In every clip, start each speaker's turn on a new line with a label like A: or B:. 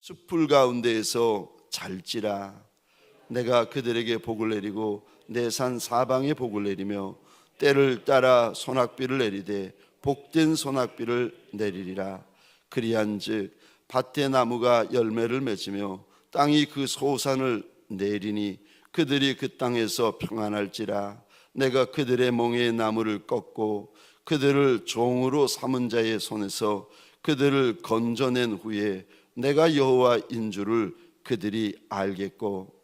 A: 숲풀 가운데에서 잘지라. 내가 그들에게 복을 내리고 내 산 사방에 복을 내리며 때를 따라 소낙비를 내리되 복된 소낙비를 내리리라. 그리한즉 밭의 나무가 열매를 맺으며 땅이 그 소산을 내리니 그들이 그 땅에서 평안할지라. 내가 그들의 멍에 나무를 꺾고 그들을 종으로 삼은 자의 손에서 그들을 건져낸 후에 내가 여호와인 줄을 그들이 알겠고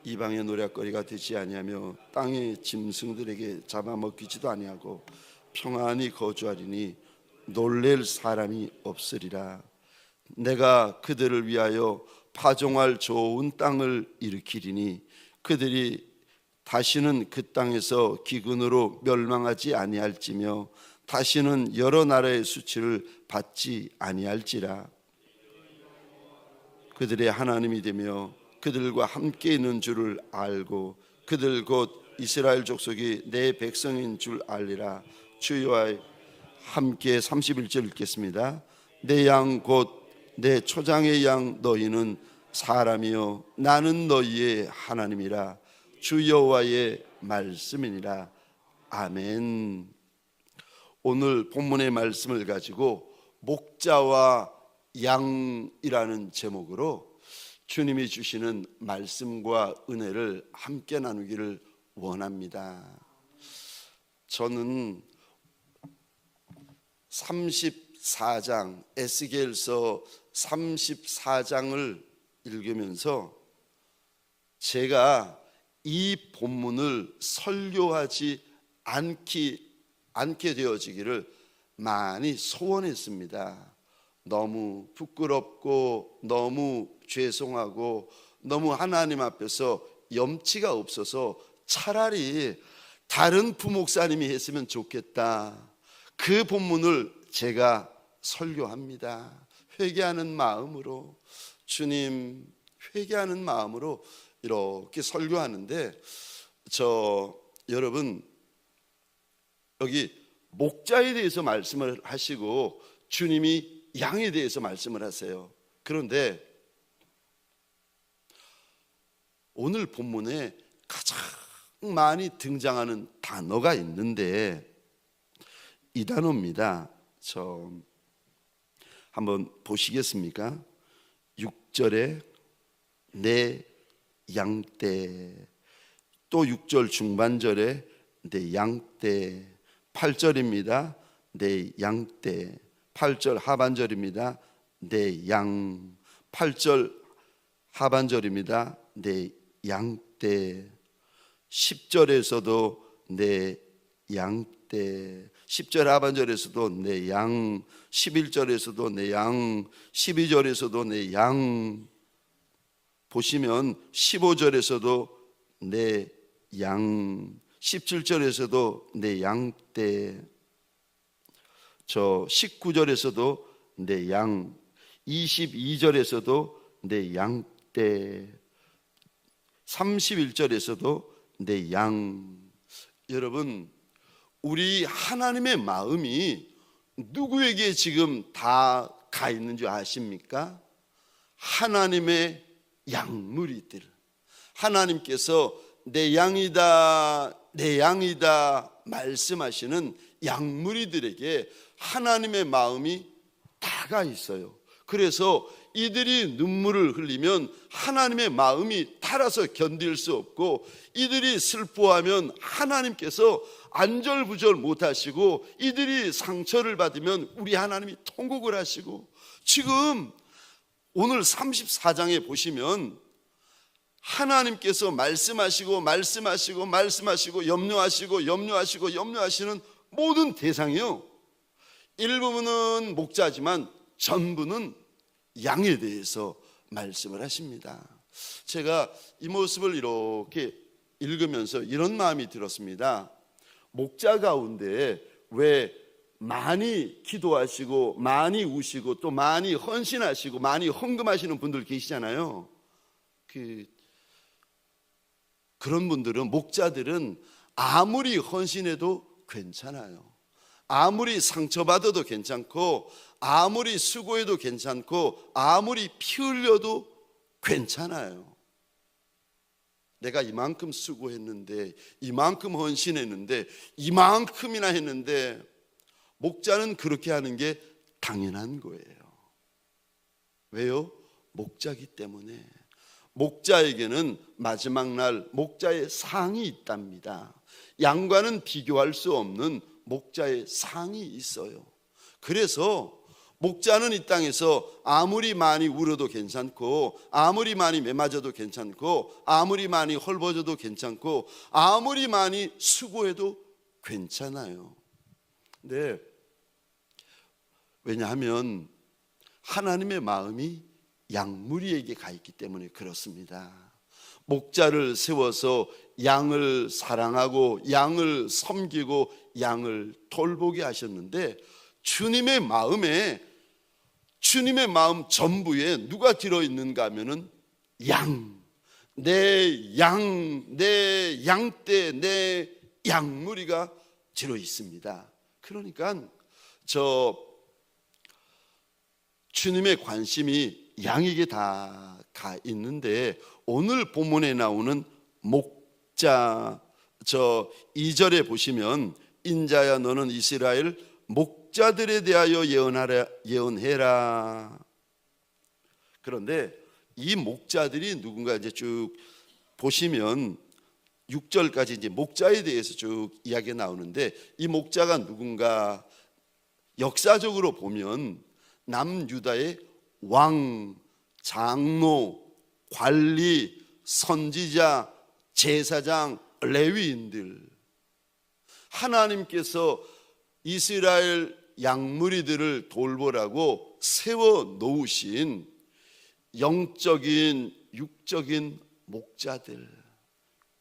A: 이방의 노략거리가 되지 아니하며 땅의 짐승들에게 잡아먹히지도 아니하고 평안히 거주하리니 놀랄 사람이 없으리라. 내가 그들을 위하여 파종할 좋은 땅을 일으키리니 그들이 다시는 그 땅에서 기근으로 멸망하지 아니할지며 다시는 여러 나라의 수치를 받지 아니할지라. 그들의 하나님이 되며 그들과 함께 있는 줄을 알고 그들 곧 이스라엘 족속이 내 백성인 줄 알리라. 주와 함께 31절 읽겠습니다. 내 양 곧 내 초장의 양 너희는 사람이요 나는 너희의 하나님이라. 주 여호와의 말씀이니라. 아멘. 오늘 본문의 말씀을 가지고 목자와 양이라는 제목으로 주님이 주시는 말씀과 은혜를 함께 나누기를 원합니다. 저는 34장 에스겔서 34장을 읽으면서 제가 이 본문을 설교하지 않게 되어지기를 많이 소원했습니다. 너무 부끄럽고 너무 죄송하고 너무 하나님 앞에서 염치가 없어서 차라리 다른 부목사님이 했으면 좋겠다. 그 본문을 제가 설교합니다. 회개하는 마음으로, 주님 회개하는 마음으로 이렇게 설교하는데, 여러분 여기 목자에 대해서 말씀을 하시고 주님이 양에 대해서 말씀을 하세요. 그런데 오늘 본문에 가장 많이 등장하는 단어가 있는데 이 단어입니다. 한번 보시겠습니까? 6절에 내 양떼, 또 6절 중반절에 내 양떼, 8절입니다. 내 양떼, 8절 하반절입니다. 내 양, 8절 하반절입니다. 내 양떼, 10절에서도 내 양떼, 10절 하반절에서도 내 양, 11절에서도 내 양, 12절에서도 내 양, 보시면 15절에서도 내 양, 17절에서도 내 양떼, 19절에서도 내 양, 22절에서도 내 양떼, 31절에서도 내 양. 여러분, 우리 하나님의 마음이 누구에게 지금 다 가 있는 줄 아십니까? 하나님의 양무리들, 하나님께서 내 양이다 내 양이다 말씀하시는 양무리들에게 하나님의 마음이 다가 있어요. 그래서 이들이 눈물을 흘리면 하나님의 마음이 달아서 견딜 수 없고, 이들이 슬퍼하면 하나님께서 안절부절 못하시고, 이들이 상처를 받으면 우리 하나님이 통곡을 하시고, 지금 오늘 34장에 보시면 하나님께서 말씀하시고 염려하시는 모든 대상이요, 일부분은 목자지만 전부는 양에 대해서 말씀을 하십니다. 제가 이 모습을 이렇게 읽으면서 이런 마음이 들었습니다. 목자 가운데 왜 많이 기도하시고 많이 우시고 또 많이 헌신하시고 많이 헌금하시는 분들 계시잖아요. 그런 분들은, 목자들은 아무리 헌신해도 괜찮아요. 아무리 상처받아도 괜찮고, 아무리 수고해도 괜찮고, 아무리 피 흘려도 괜찮아요. 내가 이만큼 수고했는데, 이만큼 헌신했는데, 이만큼이나 했는데, 목자는 그렇게 하는 게 당연한 거예요. 왜요? 목자기 때문에. 목자에게는 마지막 날 목자의 상이 있답니다. 양과는 비교할 수 없는 목자의 상이 있어요. 그래서 목자는 이 땅에서 아무리 많이 울어도 괜찮고, 아무리 많이 매맞아도 괜찮고, 아무리 많이 헐벗어도 괜찮고, 아무리 많이 수고해도 괜찮아요. 근데 왜냐하면 하나님의 마음이 양무리에게 가 있기 때문에 그렇습니다. 목자를 세워서 양을 사랑하고 양을 섬기고 양을 돌보게 하셨는데, 주님의 마음에, 주님의 마음 전부에 누가 들어있는가 하면은 양, 내 양떼, 내 양무리가 들어있습니다. 그러니까 주님의 관심이 양에게 다 가 있는데, 오늘 본문에 나오는 목자, 2절에 보시면 인자야 너는 이스라엘 목자들에 대하여 예언해라. 그런데 이 목자들이 누군가 이제 쭉 보시면 6절까지 이제 목자에 대해서 쭉 이야기가 나오는데, 이 목자가 누군가, 역사적으로 보면 남유다의 왕, 장로, 관리, 선지자, 제사장, 레위인들, 하나님께서 이스라엘 양무리들을 돌보라고 세워 놓으신 영적인, 육적인 목자들,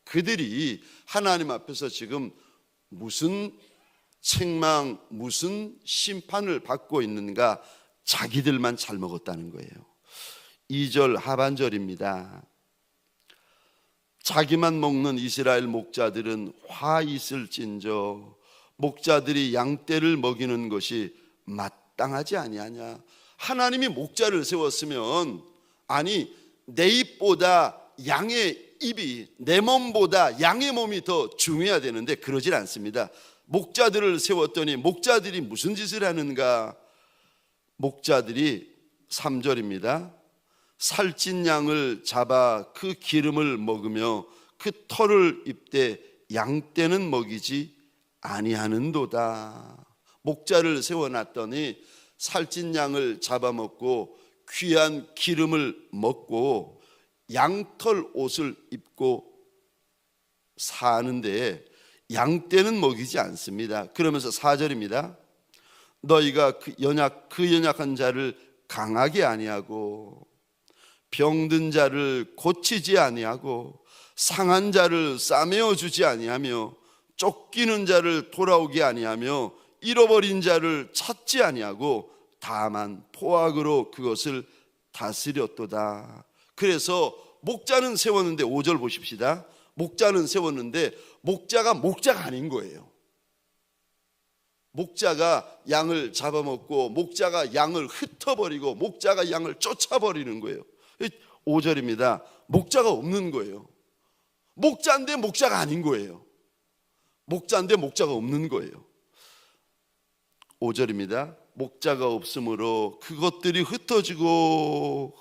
A: 그들이 하나님 앞에서 지금 무슨 책망, 무슨 심판을 받고 있는가? 자기들만 잘 먹었다는 거예요. 2절 하반절입니다. 자기만 먹는 이스라엘 목자들은 화 있을진저 목자들이 양떼를 먹이는 것이 마땅하지 아니하냐. 하나님이 목자를 세웠으면, 아니 내 입보다 양의 입이, 내 몸보다 양의 몸이 더 중요해야 되는데 그러질 않습니다. 목자들을 세웠더니 목자들이 무슨 짓을 하는가? 목자들이 3절입니다. 살찐 양을 잡아 그 기름을 먹으며 그 털을 입되 양떼는 먹이지 아니하는도다. 목자를 세워놨더니 살찐 양을 잡아먹고 귀한 기름을 먹고 양털 옷을 입고 사는데 양떼는 먹이지 않습니다. 그러면서 4절입니다. 너희가 그 연약한 자를 강하게 아니하고 병든 자를 고치지 아니하고 상한 자를 싸매어 주지 아니하며 쫓기는 자를 돌아오게 아니하며 잃어버린 자를 찾지 아니하고 다만 포악으로 그것을 다스렸도다. 그래서 목자는 세웠는데, 5절 보십시다. 목자는 세웠는데 목자가 아닌 거예요. 목자가 양을 잡아먹고 목자가 양을 흩어버리고 목자가 양을 쫓아버리는 거예요. 5절입니다. 목자가 없는 거예요. 목자인데 목자가 아닌 거예요. 목자인데 목자가 없는 거예요. 5절입니다. 목자가 없으므로 그것들이 흩어져서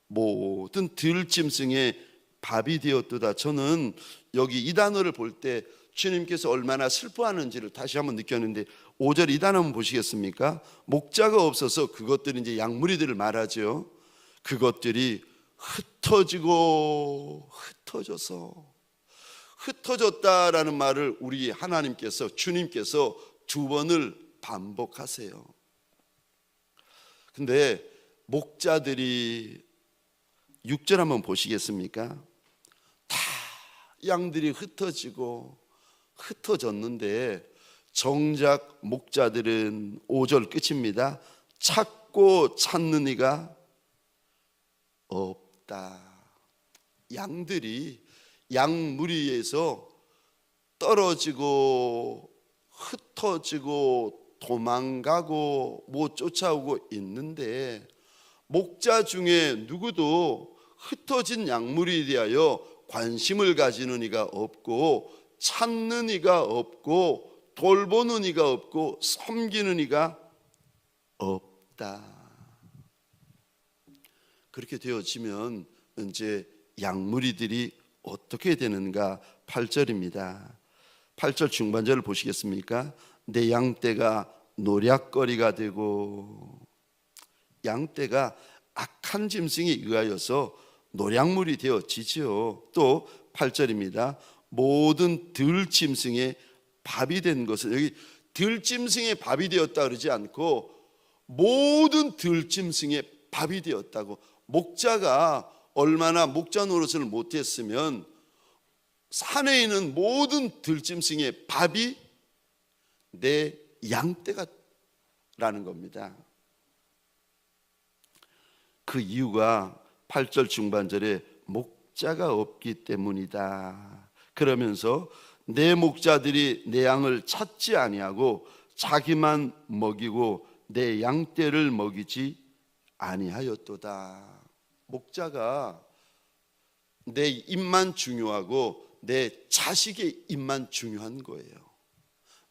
A: 모든 들짐승의 밥이 되었도다. 저는 여기 이 단어를 볼 때 주님께서 얼마나 슬퍼하는지를 다시 한번 느꼈는데, 5절 이 단어 한번 보시겠습니까? 목자가 없어서 그것들이 이제 양무리들을 말하죠. 그것들이 흩어져서 흩어졌다라는 말을 우리 하나님께서, 주님께서 2번을 반복하세요. 근데 목자들이 6절 한번 보시겠습니까? 다 양들이 흩어졌는데 정작 목자들은 5절 끝입니다. 찾고 찾는 이가 없다. 양들이 양무리에서 떨어지고 흩어지고 도망가고 못 쫓아오고 있는데, 목자 중에 누구도 흩어진 약물에 대하여 관심을 가지는 이가 없고, 찾는 이가 없고, 돌보는 이가 없고, 섬기는 이가 없다. 그렇게 되어지면 이제 약물이들이 어떻게 되는가? 8절입니다. 8절 중반절을 보시겠습니까? 내 양떼가 노략거리가 되고, 양떼가 악한 짐승에 의하여서 노략물이 되어지지요. 또 8절입니다. 모든 들짐승의 밥이 된 것은, 여기 들짐승의 밥이 되었다 그러지 않고 모든 들짐승의 밥이 되었다고. 목자가 얼마나 목자 노릇을 못했으면 산에 있는 모든 들짐승의 밥이 내 양떼가라는 겁니다. 그 이유가 8절 중반절에 목자가 없기 때문이다. 그러면서 내 목자들이 내 양을 찾지 아니하고 자기만 먹이고 내 양떼를 먹이지 아니하였도다. 목자가 내 입만 중요하고 내 자식의 입만 중요한 거예요.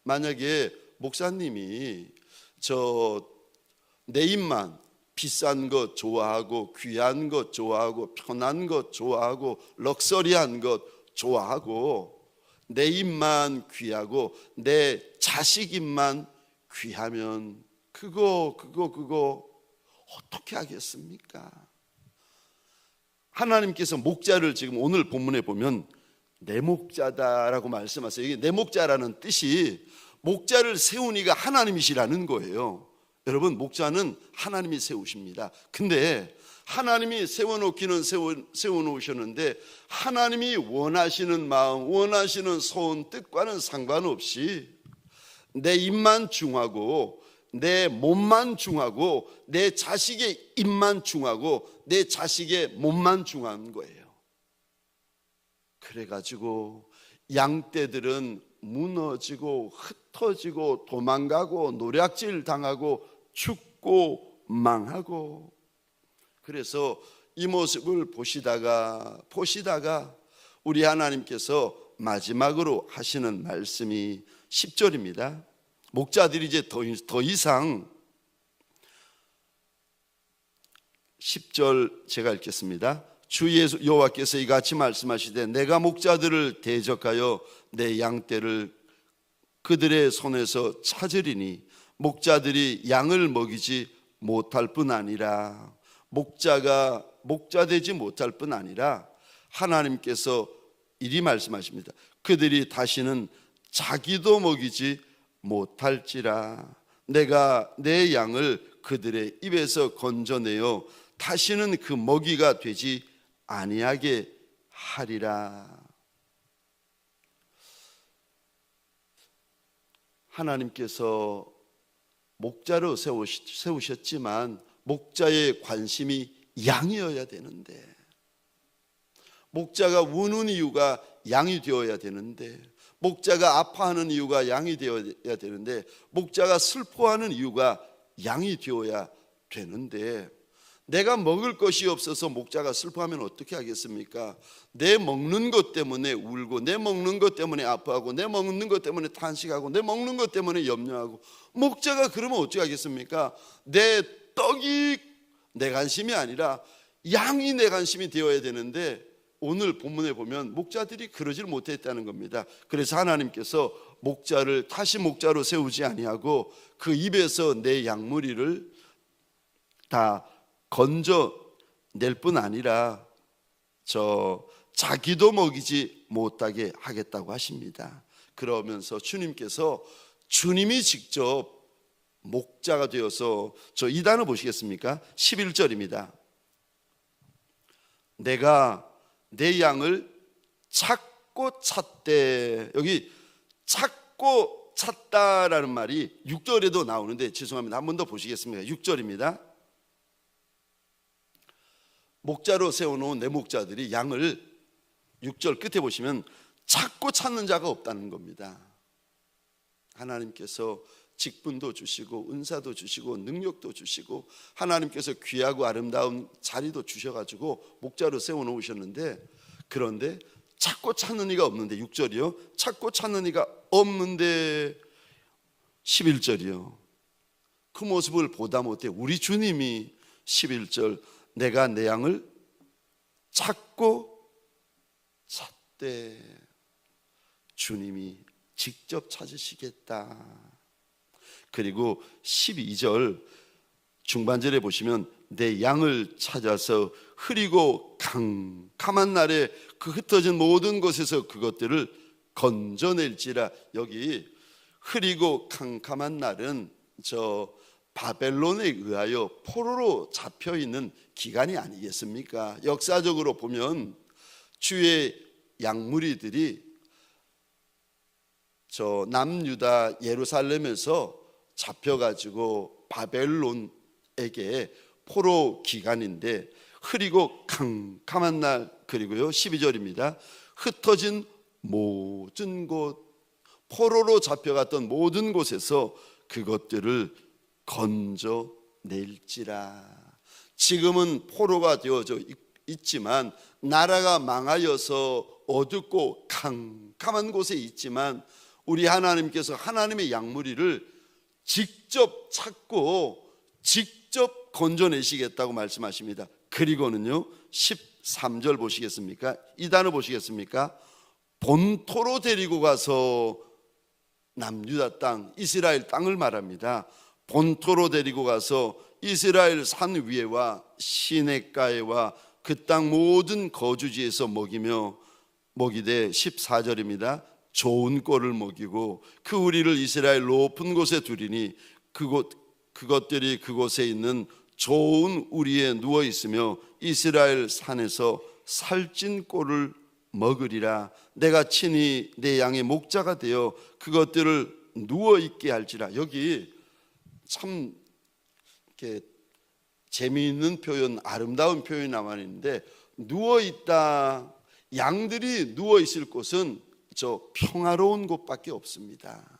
A: 만약에 목사님이 내 입만 비싼 것 좋아하고, 귀한 것 좋아하고, 편한 것 좋아하고, 럭셔리한 것 좋아하고, 내 입만 귀하고 내 자식 입만 귀하면 그거 어떻게 하겠습니까? 하나님께서 목자를 지금 오늘 본문에 보면 내 목자다라고 말씀하세요. 이게 내 목자라는 뜻이 목자를 세운 이가 하나님이시라는 거예요. 여러분, 목자는 하나님이 세우십니다. 근데 하나님이 세워놓기는 세워놓으셨는데, 하나님이 원하시는 마음, 원하시는 소원, 뜻과는 상관없이 내 입만 중하고, 내 몸만 중하고, 내 자식의 입만 중하고, 내 자식의 몸만 중한 거예요. 그래가지고 양떼들은 무너지고 흩어지고 도망가고 노략질 당하고 죽고 망하고. 그래서 이 모습을 보시다가 우리 하나님께서 마지막으로 하시는 말씀이 10절입니다. 목자들이 이제 더 이상, 10절 제가 읽겠습니다. 주 예수 여호와께서 이같이 말씀하시되 내가 목자들을 대적하여 내 양떼를 그들의 손에서 찾으리니 목자들이 양을 먹이지 못할 뿐 아니라, 목자가 목자되지 못할 뿐 아니라 하나님께서 이리 말씀하십니다. 그들이 다시는 자기도 먹이지 못할지라. 내가 내 양을 그들의 입에서 건져내어 다시는 그 먹이가 되지 아니하게 하리라. 하나님께서 목자로 세우셨지만 목자의 관심이 양이어야 되는데, 목자가 우는 이유가 양이 되어야 되는데, 목자가 아파하는 이유가 양이 되어야 되는데, 목자가 슬퍼하는 이유가 양이 되어야 되는데, 내가 먹을 것이 없어서 목자가 슬퍼하면 어떻게 하겠습니까? 내 먹는 것 때문에 울고, 내 먹는 것 때문에 아파하고, 내 먹는 것 때문에 탄식하고, 내 먹는 것 때문에 염려하고. 목자가 그러면 어떻게 하겠습니까? 내 떡이 내 관심이 아니라 양이 내 관심이 되어야 되는데, 오늘 본문에 보면 목자들이 그러질 못했다는 겁니다. 그래서 하나님께서 목자를 다시 목자로 세우지 아니하고 그 입에서 내 양무리를 다 건져낼 뿐 아니라 자기도 먹이지 못하게 하겠다고 하십니다. 그러면서 주님이 직접 목자가 되어서, 이 단어 보시겠습니까? 11절입니다. 내가 내 양을 찾고 찾되, 여기 찾고 찾다라는 말이 6절에도 나오는데, 죄송합니다, 한 번 더 보시겠습니다. 6절입니다. 목자로 세워놓은 내 목자들이 양을, 6절 끝에 보시면 찾고 찾는 자가 없다는 겁니다. 하나님께서 직분도 주시고 은사도 주시고 능력도 주시고 하나님께서 귀하고 아름다운 자리도 주셔가지고 목자로 세워놓으셨는데, 그런데 찾고 찾는 이가 없는데, 6절이요, 찾고 찾는 이가 없는데 11절이요, 그 모습을 보다 못해 우리 주님이 11절 내가 내 양을 찾고 찾되, 주님이 직접 찾으시겠다. 그리고 12절 중반절에 보시면 내 양을 찾아서 흐리고 캄캄한 날에 그 흩어진 모든 곳에서 그것들을 건져낼지라. 여기 흐리고 캄캄한 날은 저 바벨론에 의하여 포로로 잡혀있는 기간이 아니겠습니까? 역사적으로 보면 주의 양무리들이 저 남유다 예루살렘에서 잡혀가지고 바벨론에게 포로 기간인데, 흐리고 캄캄한 날, 그리고요 12절입니다. 흩어진 모든 곳, 포로로 잡혀갔던 모든 곳에서 그것들을 건져낼지라. 지금은 포로가 되어져 있지만, 나라가 망하여서 어둡고 캄캄한 곳에 있지만, 우리 하나님께서 하나님의 양무리를 직접 찾고 직접 건져내시겠다고 말씀하십니다. 그리고는요 13절 보시겠습니까? 이 단어 보시겠습니까? 본토로 데리고 가서, 남유다 땅 이스라엘 땅을 말합니다. 본토로 데리고 가서 이스라엘 산 위에와 시냇가에와 그 땅 모든 거주지에서 먹이되 14절입니다. 좋은 꼴을 먹이고 그 우리를 이스라엘 높은 곳에 두리니 그것들이 그곳에 있는 좋은 우리에 누워 있으며 이스라엘 산에서 살찐 꼴을 먹으리라. 내가 친히 내 양의 목자가 되어 그것들을 누워 있게 할지라. 여기 참 이렇게 재미있는 표현, 아름다운 표현이 나와 있는데, 누워 있다, 양들이 누워 있을 곳은 저 평화로운 곳밖에 없습니다.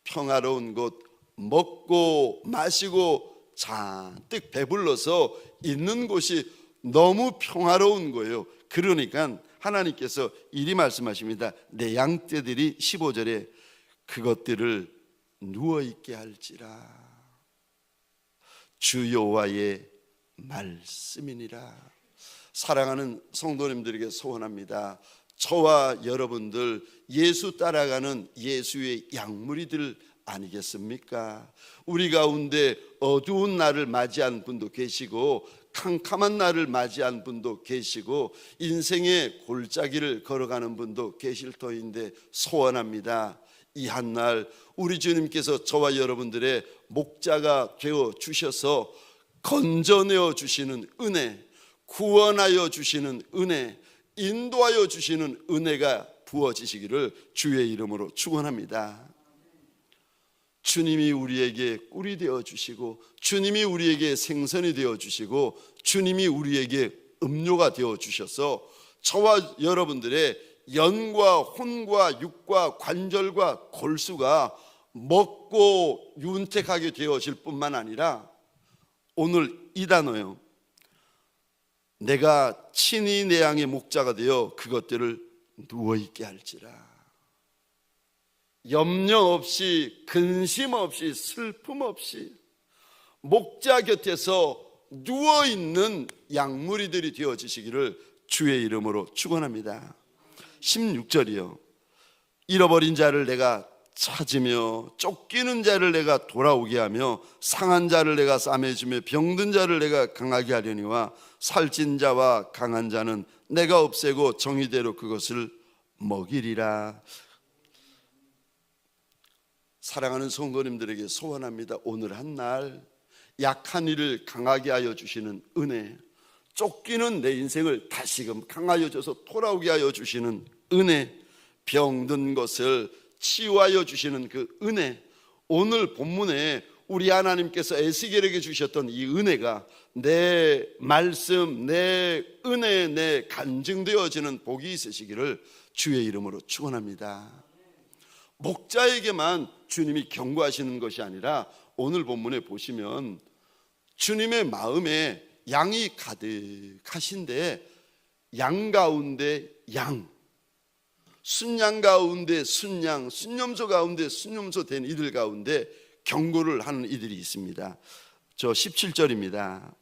A: 평화로운 곳, 먹고 마시고 잔뜩 배불러서 있는 곳이 너무 평화로운 거예요. 그러니까 하나님께서 이리 말씀하십니다. 내 양떼들이 15절에 그것들을 누워있게 할지라. 주 여호와의 말씀이니라. 사랑하는 성도님들에게 소원합니다. 저와 여러분들 예수 따라가는 예수의 양무리들 아니겠습니까? 우리 가운데 어두운 날을 맞이한 분도 계시고 캄캄한 날을 맞이한 분도 계시고 인생의 골짜기를 걸어가는 분도 계실 터인데, 소원합니다. 이 한날 우리 주님께서 저와 여러분들의 목자가 되어 주셔서 건져내어 주시는 은혜, 구원하여 주시는 은혜, 인도하여 주시는 은혜가 부어지시기를 주의 이름으로 축원합니다. 주님이 우리에게 꿀이 되어 주시고, 주님이 우리에게 생선이 되어 주시고, 주님이 우리에게 음료가 되어 주셔서 저와 여러분들의 연과 혼과 육과 관절과 골수가 먹고 윤택하게 되어질 뿐만 아니라, 오늘 이 단어요, 내가 친히 내 양의 목자가 되어 그것들을 누워있게 할지라. 염려 없이, 근심 없이, 슬픔 없이 목자 곁에서 누워있는 양무리들이 되어지시기를 주의 이름으로 축원합니다. 16절이요, 잃어버린 자를 내가 찾으며 쫓기는 자를 내가 돌아오게 하며 상한 자를 내가 싸매주며 병든 자를 내가 강하게 하려니와 살찐 자와 강한 자는 내가 없애고 정의대로 그것을 먹이리라. 사랑하는 성도님들에게 소원합니다. 오늘 한날 약한 이를 강하게 하여 주시는 은혜, 쫓기는 내 인생을 다시금 강하여 줘서 돌아오게 하여 주시는 은혜, 병든 것을 치유하여 주시는 그 은혜, 오늘 본문에 우리 하나님께서 에스겔에게 주셨던 이 은혜가 내 말씀, 내 은혜, 내 간증되어지는 복이 있으시기를 주의 이름으로 축원합니다. 목자에게만 주님이 경고하시는 것이 아니라 오늘 본문에 보시면 주님의 마음에 양이 가득하신데 양 가운데 양, 순양 가운데 순양, 순념소 가운데 순념소 된 이들 가운데 경고를 하는 이들이 있습니다. 저 17절입니다.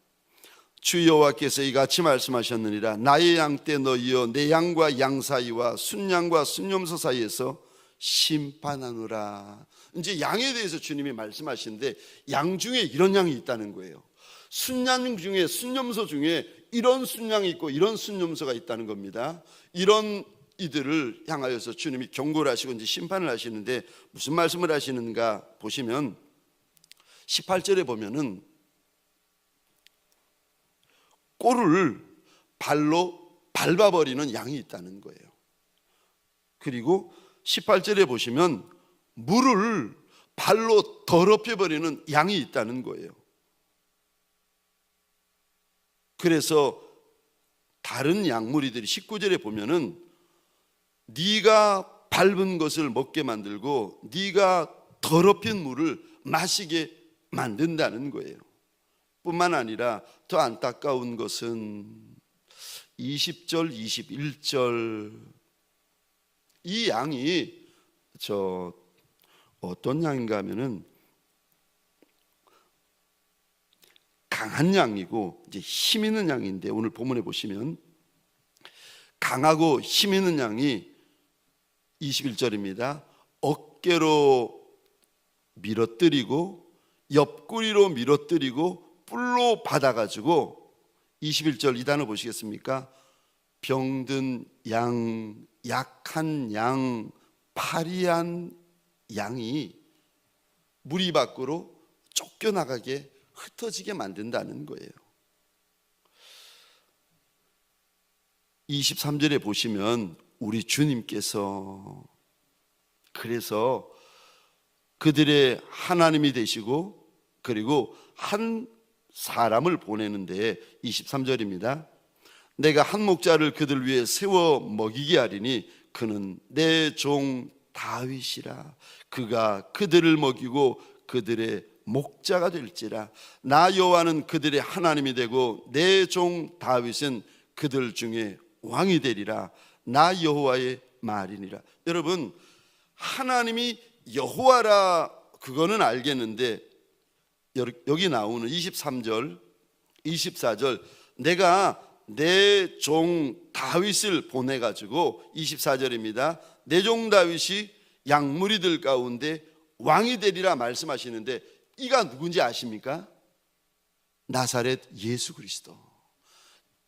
A: 주 여호와께서 이같이 말씀하셨느니라. 나의 양 때 너희여 내 양과 양 사이와 순양과 순념소 사이에서 심판하노라. 이제 양에 대해서 주님이 말씀하시는데 양 중에 이런 양이 있다는 거예요. 순양 중에, 순념소 중에 이런 순양이 있고 이런 순념소가 있다는 겁니다. 이런 이들을 향하여서 주님이 경고를 하시고 이제 심판을 하시는데 무슨 말씀을 하시는가 보시면 18절에 보면은 꼴을 발로 밟아버리는 양이 있다는 거예요. 그리고 18절에 보시면 물을 발로 더럽혀버리는 양이 있다는 거예요. 그래서 다른 양무리들이 19절에 보면은 네가 밟은 것을 먹게 만들고 네가 더럽힌 물을 마시게 만든다는 거예요. 뿐만 아니라 더 안타까운 것은 20절, 21절 이 양이 어떤 양인가 하면은 강한 양이고 이제 힘 있는 양인데 오늘 본문에 보시면 강하고 힘 있는 양이 21절입니다. 어깨로 밀어뜨리고 옆구리로 밀어뜨리고 뿔로 받아가지고 21절 이 단어 보시겠습니까? 병든 양, 약한 양, 파리한 양이 무리 밖으로 쫓겨나가게 흩어지게 만든다는 거예요. 23절에 보시면 우리 주님께서 그래서 그들의 하나님이 되시고 그리고 한 사람을 보내는데 23절입니다. 내가 한 목자를 그들 위해 세워 먹이게 하리니 그는 내 종 다윗이라. 그가 그들을 먹이고 그들의 목자가 될지라. 나 여호와는 그들의 하나님이 되고 내 종 다윗은 그들 중에 왕이 되리라. 나 여호와의 말이니라. 여러분, 하나님이 여호와라 그거는 알겠는데 여기 나오는 23절, 24절 내가 내 종 다윗을 보내가지고 24절입니다. 내 종 다윗이 양무리들 가운데 왕이 되리라 말씀하시는데 이가 누군지 아십니까? 나사렛 예수 그리스도.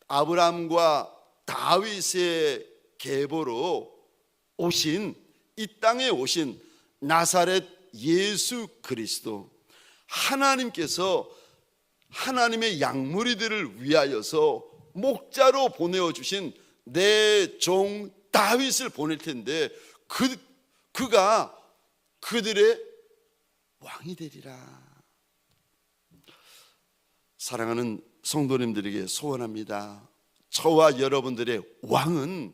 A: 아브라함과 다윗의 계보로 오신 이 땅에 오신 나사렛 예수 그리스도. 하나님께서 하나님의 양무리들을 위하여서 목자로 보내어 주신 내 종 다윗을 보낼 텐데 그가 그들의 왕이 되리라. 사랑하는 성도님들에게 소원합니다. 저와 여러분들의 왕은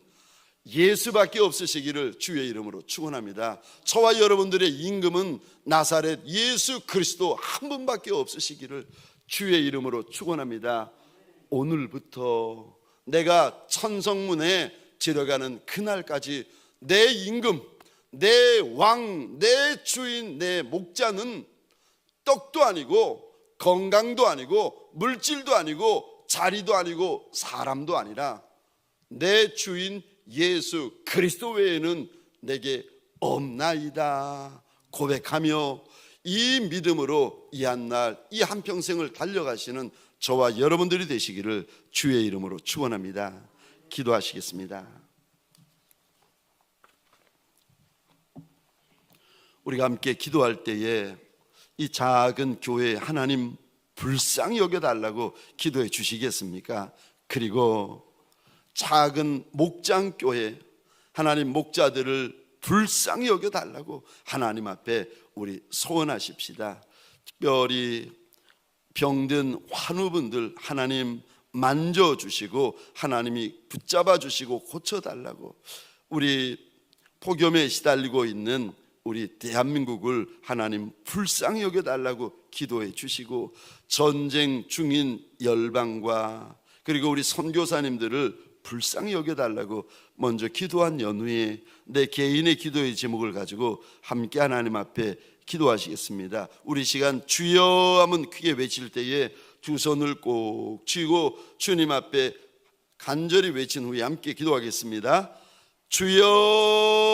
A: 예수밖에 없으시기를 주의 이름으로 축원합니다. 저와 여러분들의 임금은 나사렛 예수 그리스도 한 분밖에 없으시기를 주의 이름으로 축원합니다. 오늘부터 내가 천성문에 들어가는 그날까지 내 임금, 내 왕, 내 주인, 내 목자는 떡도 아니고 건강도 아니고 물질도 아니고 자리도 아니고 사람도 아니라 내 주인 예수 그리스도 외에는 내게 없나이다 고백하며 이 믿음으로 이 한날 이 한평생을 달려가시는 저와 여러분들이 되시기를 주의 이름으로 축원합니다. 기도하시겠습니다. 우리가 함께 기도할 때에 이 작은 교회 하나님 불쌍히 여겨달라고 기도해 주시겠습니까? 그리고 작은 목장교회 하나님 목자들을 불쌍히 여겨달라고 하나님 앞에 우리 소원하십시다. 특별히 병든 환우분들 하나님 만져주시고 하나님이 붙잡아 주시고 고쳐달라고, 우리 폭염에 시달리고 있는 우리 대한민국을 하나님 불쌍히 여겨달라고 기도해 주시고, 전쟁 중인 열방과 그리고 우리 선교사님들을 불쌍히 여겨달라고 먼저 기도한 연후에 내 개인의 기도의 제목을 가지고 함께 하나님 앞에 기도하시겠습니다. 우리 시간 주여 하면 크게 외칠 때에 두 손을 꼭 쥐고 주님 앞에 간절히 외친 후에 함께 기도하겠습니다. 주여